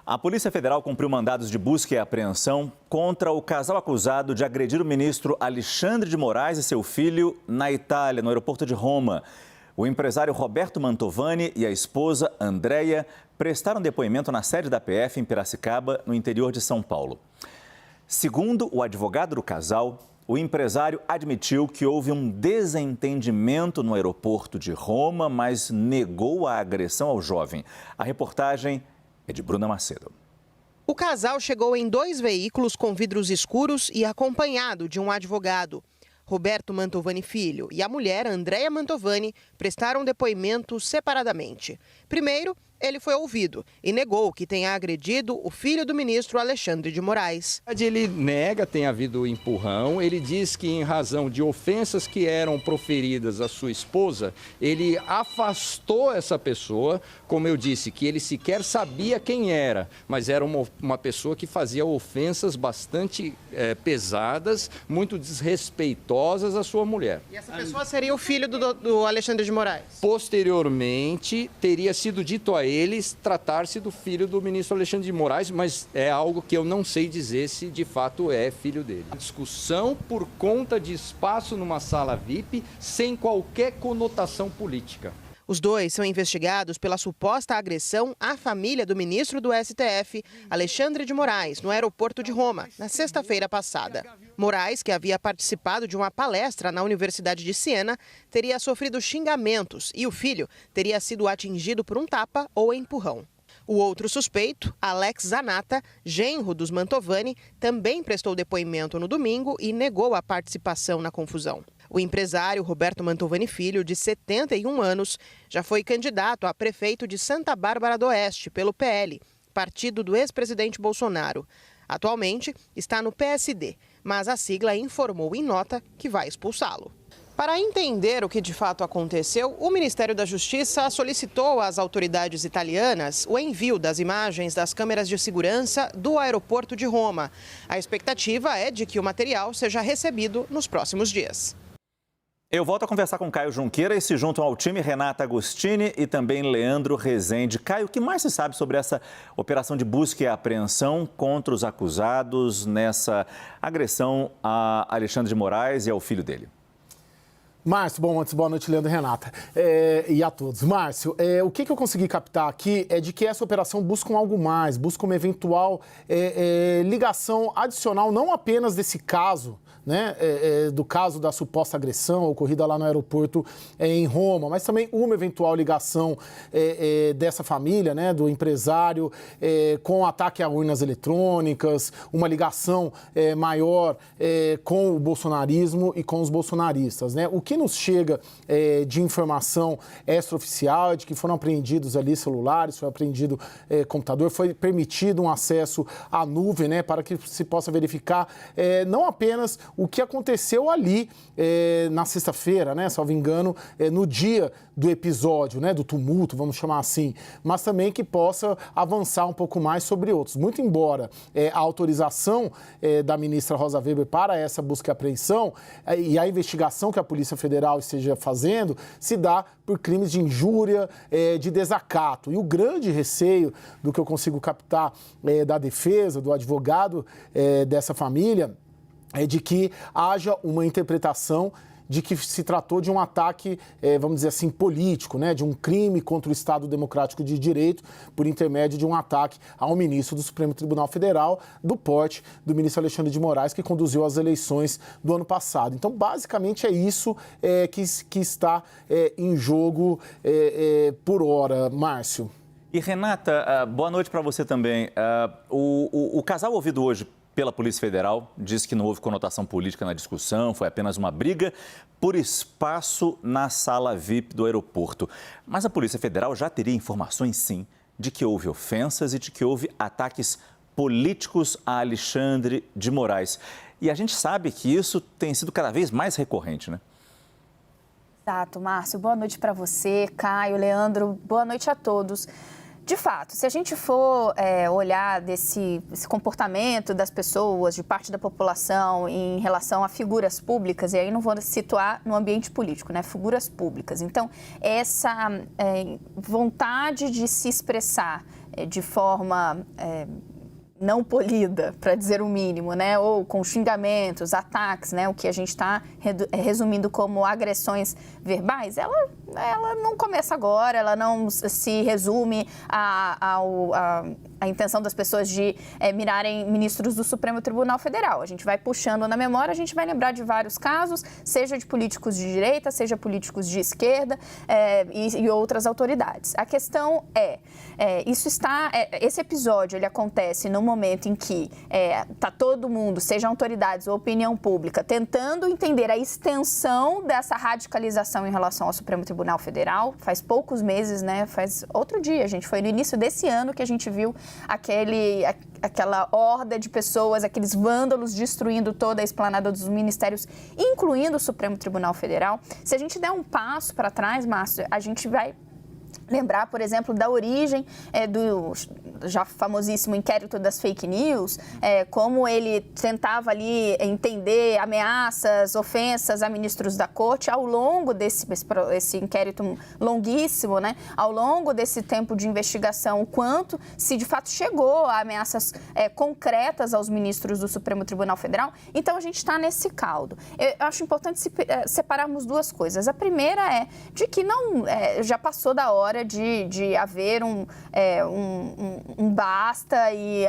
A Polícia Federal cumpriu mandados de busca e apreensão contra o casal acusado de agredir o ministro Alexandre de Moraes e seu filho na Itália, no aeroporto de Roma. O empresário Roberto Mantovani e a esposa Andréia prestaram depoimento na sede da PF em Piracicaba, no interior de São Paulo. Segundo o advogado do casal, o empresário admitiu que houve um desentendimento no aeroporto de Roma, mas negou a agressão ao jovem. A reportagem é de Bruna Macedo. O casal chegou em 2 veículos com vidros escuros e acompanhado de um advogado. Roberto Mantovani Filho e a mulher, Andréia Mantovani, prestaram depoimento separadamente. Primeiro, ele foi ouvido e negou que tenha agredido o filho do ministro Alexandre de Moraes. Ele nega ter havido empurrão, ele diz que em razão de ofensas que eram proferidas à sua esposa, ele afastou essa pessoa, como eu disse, que ele sequer sabia quem era, mas era uma pessoa que fazia ofensas bastante pesadas, muito desrespeitosas à sua mulher. E essa pessoa seria o filho do Alexandre de Moraes? Posteriormente, teria sido dito a eles tratar-se do filho do ministro Alexandre de Moraes, mas é algo que eu não sei dizer se de fato é filho dele. Discussão por conta de espaço numa sala VIP sem qualquer conotação política. Os dois são investigados pela suposta agressão à família do ministro do STF, Alexandre de Moraes, no aeroporto de Roma, na sexta-feira passada. Moraes, que havia participado de uma palestra na Universidade de Siena, teria sofrido xingamentos e o filho teria sido atingido por um tapa ou empurrão. O outro suspeito, Alex Zanata, genro dos Mantovani, também prestou depoimento no domingo e negou a participação na confusão. O empresário Roberto Mantovani Filho, de 71 anos, já foi candidato a prefeito de Santa Bárbara do Oeste pelo PL, partido do ex-presidente Bolsonaro. Atualmente está no PSD, mas a sigla informou em nota que vai expulsá-lo. Para entender o que de fato aconteceu, o Ministério da Justiça solicitou às autoridades italianas o envio das imagens das câmeras de segurança do aeroporto de Roma. A expectativa é de que o material seja recebido nos próximos dias. Eu volto a conversar com Caio Junqueira e se juntam ao time Renata Agostini e também Leandro Rezende. Caio, o que mais se sabe sobre essa operação de busca e apreensão contra os acusados nessa agressão a Alexandre de Moraes e ao filho dele? Márcio, antes, boa noite, Leandro e Renata, e a todos. Márcio, o que eu consegui captar aqui é de que essa operação busca algo mais, busca uma eventual ligação adicional, não apenas desse caso, né, do caso da suposta agressão ocorrida lá no aeroporto em Roma, mas também uma eventual ligação dessa família, né, do empresário, com o ataque a urnas eletrônicas, uma ligação maior com o bolsonarismo e com os bolsonaristas, né? O que nos chega de informação extraoficial é de que foram apreendidos ali celulares, foi apreendido computador, foi permitido um acesso à nuvem, né, para que se possa verificar não apenas o que aconteceu ali na sexta-feira, né, salvo engano, no dia do episódio, né, do tumulto, vamos chamar assim, mas também que possa avançar um pouco mais sobre outros. Muito embora a autorização da ministra Rosa Weber para essa busca e apreensão e a investigação que a Polícia Federal esteja fazendo se dá por crimes de injúria, de desacato. E o grande receio do que eu consigo captar da defesa, do advogado dessa família, é de que haja uma interpretação de que se tratou de um ataque, vamos dizer assim, político, né? De um crime contra o Estado Democrático de Direito por intermédio de um ataque ao ministro do Supremo Tribunal Federal, do porte do ministro Alexandre de Moraes, que conduziu as eleições do ano passado. Então, basicamente, é isso que está em jogo por hora, Márcio. E, Renata, boa noite para você também. O casal ouvido hoje pela Polícia Federal diz que não houve conotação política na discussão, foi apenas uma briga por espaço na sala VIP do aeroporto. Mas a Polícia Federal já teria informações, sim, de que houve ofensas e de que houve ataques políticos a Alexandre de Moraes. E a gente sabe que isso tem sido cada vez mais recorrente, né? Exato, Márcio. Boa noite para você, Caio, Leandro. Boa noite a todos. De fato, se a gente for olhar esse comportamento das pessoas, de parte da população em relação a figuras públicas, e aí não vou situar no ambiente político, né? Figuras públicas. Então, essa vontade de se expressar de forma não polida, para dizer o mínimo, né? Ou com xingamentos, ataques, né? O que a gente está resumindo como agressões verbais, ela não começa agora, ela não se resume à intenção das pessoas de mirarem ministros do Supremo Tribunal Federal. A gente vai puxando na memória, a gente vai lembrar de vários casos, seja de políticos de direita, seja políticos de esquerda e outras autoridades. A questão esse episódio ele acontece no momento em que está todo mundo, seja autoridades ou opinião pública, tentando entender a extensão dessa radicalização em relação ao Supremo Tribunal Federal. Faz poucos meses, né? Faz outro dia, foi no início desse ano que a gente viu aquela horda de pessoas, aqueles vândalos destruindo toda a esplanada dos ministérios, incluindo o Supremo Tribunal Federal. Se a gente der um passo para trás, Márcio, a gente vai lembrar, por exemplo, da origem do já famosíssimo inquérito das fake news, como ele tentava ali entender ameaças, ofensas a ministros da corte ao longo esse inquérito longuíssimo, né? Ao longo desse tempo de investigação, o quanto se de fato chegou a ameaças concretas aos ministros do Supremo Tribunal Federal. Então a gente está nesse caldo. Eu acho importante separarmos duas coisas. A primeira é de que não já passou da hora de haver um basta e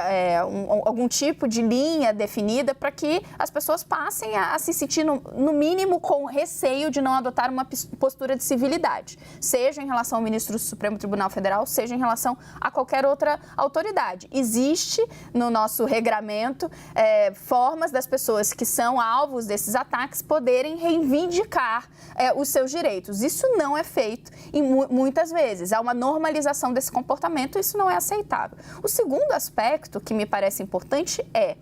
algum tipo de linha definida para que as pessoas passem a se sentir, no mínimo, com receio de não adotar uma postura de civilidade, seja em relação ao ministro do Supremo Tribunal Federal, seja em relação a qualquer outra autoridade. Existe no nosso regramento formas das pessoas que são alvos desses ataques poderem reivindicar os seus direitos. Isso não é feito muitas vezes. Há uma normalização desse comportamento, isso não é aceitável. O segundo aspecto que me parece importante é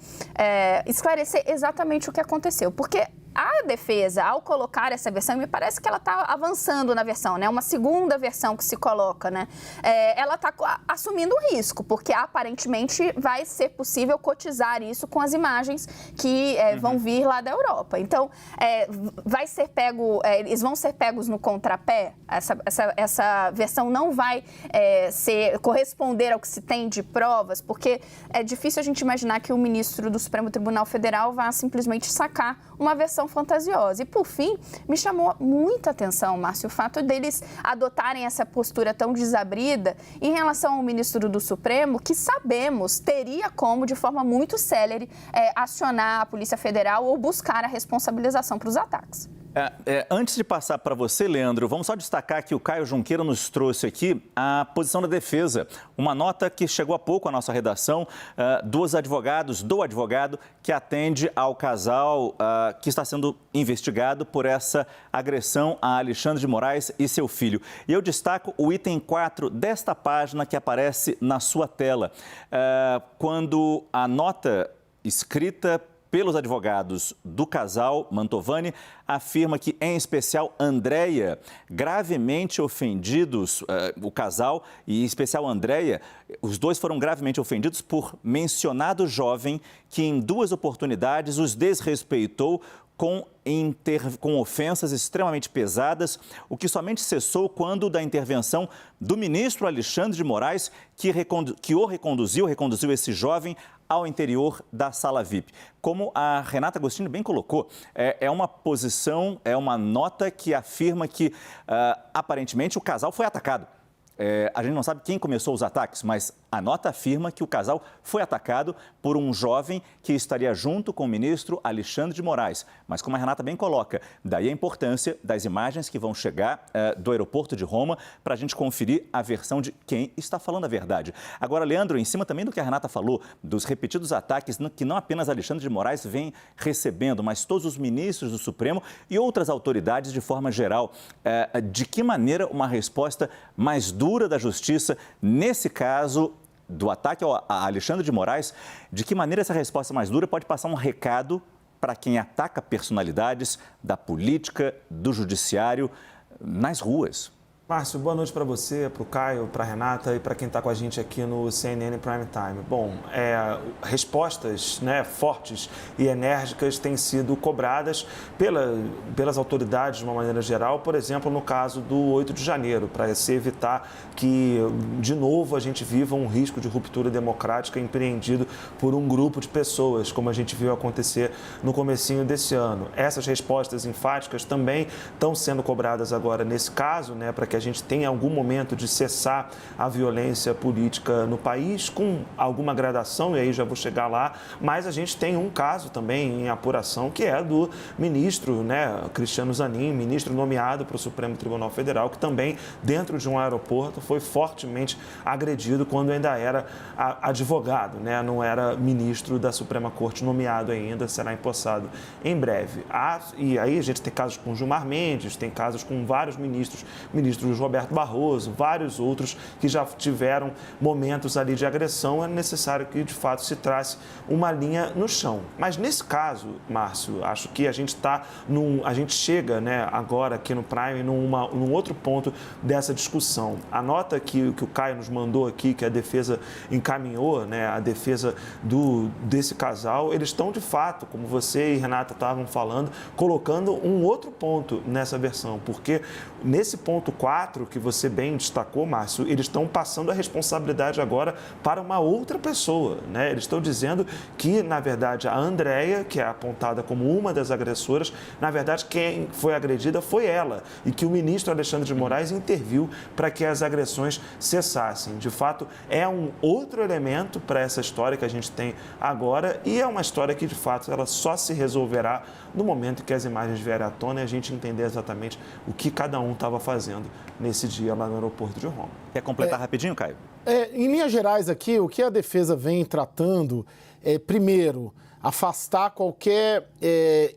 esclarecer exatamente o que aconteceu, porque a defesa, ao colocar essa versão, me parece que ela está avançando na versão, né? Uma segunda versão que se coloca, né? Ela está assumindo um risco, porque aparentemente vai ser possível cotizar isso com as imagens que vão vir lá da Europa. Então, eles vão ser pegos no contrapé. Essa versão não vai corresponder ao que se tem de provas, porque é difícil a gente imaginar que o ministro do Supremo Tribunal Federal vá simplesmente sacar uma versão fantasiosa. E, por fim, me chamou muita atenção, Márcio, o fato deles adotarem essa postura tão desabrida em relação ao ministro do Supremo, que sabemos teria como, de forma muito célere, acionar a Polícia Federal ou buscar a responsabilização para os ataques. Antes de passar para você, Leandro, vamos só destacar que o Caio Junqueira nos trouxe aqui a posição da defesa. Uma nota que chegou há pouco à nossa redação do advogado que atende ao casal que está sendo investigado por essa agressão a Alexandre de Moraes e seu filho. E eu destaco o item 4 desta página que aparece na sua tela, quando a nota escrita pelos advogados do casal Mantovani afirma que, em especial, Andréia, gravemente ofendidos, o casal e, em especial, Andréia, os dois foram gravemente ofendidos por mencionado jovem que, em 2 oportunidades, os desrespeitou com ofensas extremamente pesadas, o que somente cessou quando da intervenção do ministro Alexandre de Moraes, que reconduziu esse jovem ao interior da sala VIP. Como a Renata Agostini bem colocou, é uma posição, é uma nota que afirma que, aparentemente, o casal foi atacado. A gente não sabe quem começou os ataques, mas a nota afirma que o casal foi atacado por um jovem que estaria junto com o ministro Alexandre de Moraes. Mas, como a Renata bem coloca, daí a importância das imagens que vão chegar do aeroporto de Roma para a gente conferir a versão de quem está falando a verdade. Agora, Leandro, em cima também do que a Renata falou, dos repetidos ataques que não apenas Alexandre de Moraes vem recebendo, mas todos os ministros do Supremo e outras autoridades de forma geral, de que maneira uma resposta mais dura da Justiça, nesse caso do ataque a Alexandre de Moraes, de que maneira essa resposta mais dura pode passar um recado para quem ataca personalidades da política, do judiciário, nas ruas? Márcio, boa noite para você, para o Caio, para a Renata e para quem está com a gente aqui no CNN Prime Time. Bom, respostas fortes e enérgicas têm sido cobradas pelas autoridades de uma maneira geral, por exemplo, no caso do 8 de janeiro, para se evitar que, de novo, a gente viva um risco de ruptura democrática empreendido por um grupo de pessoas, como a gente viu acontecer no comecinho desse ano. Essas respostas enfáticas também estão sendo cobradas agora nesse caso, para que a gente tenha algum momento de cessar a violência política no país, com alguma gradação, e aí já vou chegar lá, mas a gente tem um caso também em apuração, que é do ministro, Cristiano Zanin, ministro nomeado para o Supremo Tribunal Federal, que também, dentro de um aeroporto, foi fortemente agredido quando ainda era advogado, não era ministro da Suprema Corte nomeado ainda, será empossado em breve. E aí a gente tem casos com Gilmar Mendes, tem casos com vários ministros Roberto Barroso, vários outros que já tiveram momentos ali de agressão. É necessário que, de fato, se trace uma linha no chão. Mas nesse caso, Márcio, acho que a gente chega agora aqui no Prime num outro ponto dessa discussão. A nota que o Caio nos mandou aqui, que a defesa encaminhou, a defesa desse casal, eles estão, de fato, como você e Renata estavam falando, colocando um outro ponto nessa versão, porque nesse ponto 4, que você bem destacou, Márcio, eles estão passando a responsabilidade agora para uma outra pessoa, Eles estão dizendo que, na verdade, a Andréia, que é apontada como uma das agressoras, na verdade, quem foi agredida foi ela, e que o ministro Alexandre de Moraes interviu para que as agressões cessassem. De fato, é um outro elemento para essa história que a gente tem agora, e é uma história que, de fato, ela só se resolverá no momento que as imagens vierem à tona e a gente entender exatamente o que cada um estava fazendo nesse dia lá no aeroporto de Roma. Quer completar rapidinho, Caio? Em linhas gerais aqui, o que a defesa vem tratando é, primeiro, afastar qualquer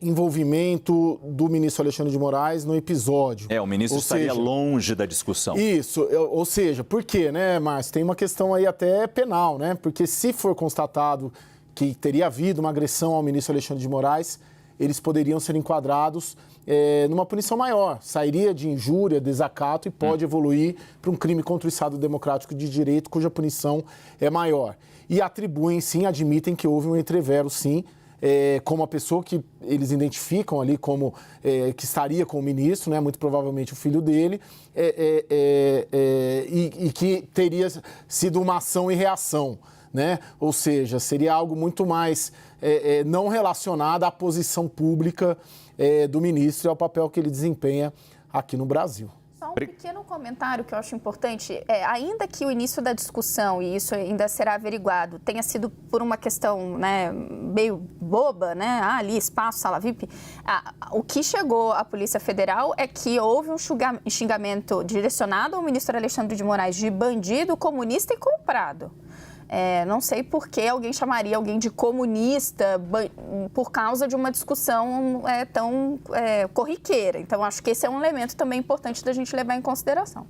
envolvimento do ministro Alexandre de Moraes no episódio. O ministro estaria longe da discussão. Isso, ou seja, por quê, Márcio? Tem uma questão aí até penal, Porque se for constatado que teria havido uma agressão ao ministro Alexandre de Moraes, eles poderiam ser enquadrados numa punição maior. Sairia de injúria, desacato e pode evoluir para um crime contra o Estado Democrático de Direito, cuja punição é maior. E atribuem, sim, admitem que houve um entrevero, sim, como a pessoa que eles identificam ali como que estaria com o ministro, muito provavelmente o filho dele, e que teria sido uma ação e reação. Ou seja, seria algo muito mais não relacionado à posição pública do ministro e ao papel que ele desempenha aqui no Brasil. Só um pequeno comentário que eu acho importante. Ainda que o início da discussão, e isso ainda será averiguado, tenha sido por uma questão meio boba, ali espaço, sala VIP, o que chegou à Polícia Federal é que houve um xingamento direcionado ao ministro Alexandre de Moraes de bandido, comunista e comprado. Não sei por que alguém chamaria alguém de comunista por causa de uma discussão tão corriqueira. Então, acho que esse é um elemento também importante da gente levar em consideração.